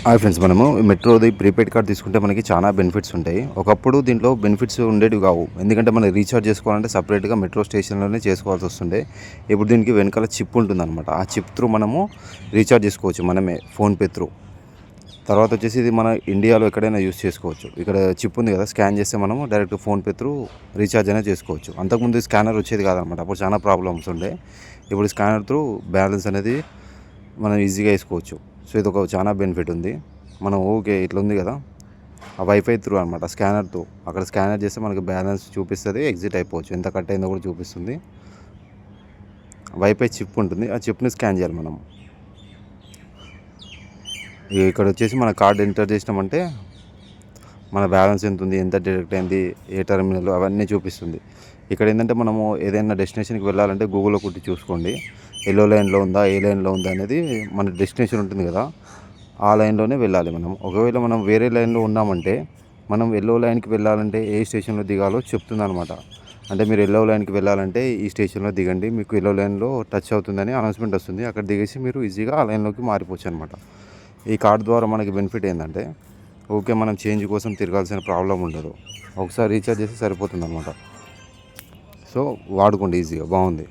Hi friends, మనము మెట్రోది prepaid card తీసుకుంటే మనకి చాలా బెనిఫిట్స్ ఉంటాయి. ఒకప్పుడు దీంట్లో బెనిఫిట్స్ ఉండేవి కావు. ఎందుకంటే మనం రీఛార్జ్ చేసుకోవాలంటే సపరేట్గా మెట్రో స్టేషన్లోనే చేసుకోవాల్సి వస్తుండే. ఇప్పుడు దీనికి వెనకాల చిప్ ఉంటుందన్నమాట. ఆ చిప్ త్రూ మనము రీఛార్జ్ చేసుకోవచ్చు మనమే ఫోన్పే త్రూ. తర్వాత వచ్చేసి ఇది మన ఇండియాలో ఎక్కడైనా యూస్ చేసుకోవచ్చు. ఇక్కడ చిప్ ఉంది కదా, స్కాన్ చేస్తే మనము డైరెక్ట్ ఫోన్పే త్రూ రీఛార్జ్ అనేది చేసుకోవచ్చు. అంతకుముందు స్కానర్ వచ్చేది కాదనమాట. అప్పుడు చాలా ప్రాబ్లమ్స్ ఉండే. ఇప్పుడు స్కానర్ త్రూ బ్యాలెన్స్ అనేది మనం ఈజీగా వేసుకోవచ్చు. సో ఇది ఒక చాలా బెనిఫిట్ ఉంది. మనం ఓకే ఇట్లా ఉంది కదా, ఆ వైఫై త్రూ అనమాట, స్కానర్ త్రూ అక్కడ స్కానర్ చేస్తే మనకి బ్యాలెన్స్ చూపిస్తుంది, ఎగ్జిట్ అయిపోవచ్చు, ఎంత కట్ అయిందో కూడా చూపిస్తుంది. వైఫై చిప్ ఉంటుంది, ఆ చిప్ని స్కాన్ చేయాలి మనం. ఇక్కడ వచ్చేసి మన కార్డు ఎంటర్ చేసినామంటే మన బ్యాలెన్స్ ఎంత ఉంది, ఎంత డిడక్ట్ అయింది, ఏ టర్మినల్, అవన్నీ చూపిస్తుంది. ఇక్కడ ఏంటంటే మనము ఏదైనా డెస్టినేషన్కి వెళ్ళాలంటే గూగుల్లో కొట్టి చూసుకోండి, ఎల్లో లైన్లో ఉందా, ఏ లైన్లో ఉందా అనేది. మన డెస్టినేషన్ ఉంటుంది కదా, ఆ లైన్లోనే వెళ్ళాలి మనం. ఒకవేళ మనం వేరే లైన్లో ఉన్నామంటే మనం ఎల్లో లైన్కి వెళ్ళాలంటే ఏ స్టేషన్లో దిగాలో చెప్తుంది అనమాట. అంటే మీరు ఎల్లో లైన్కి వెళ్ళాలంటే ఈ స్టేషన్లో దిగండి, మీకు ఎల్లో లైన్లో టచ్ అవుతుందని అనౌన్స్మెంట్ వస్తుంది. అక్కడ దిగేసి మీరు ఈజీగా ఆ లైన్లోకి మారిపోవచ్చు అనమాట. ఈ కార్డు ద్వారా మనకి బెనిఫిట్ ఏంటంటే ఓకే, మనం చేంజ్ కోసం తిరగాల్సిన ప్రాబ్లం ఉండదు. ఒకసారి రీఛార్జ్ చేస్తే సరిపోతుంది అనమాట. సో వాడుకోండి, ఈజీగా బాగుంది.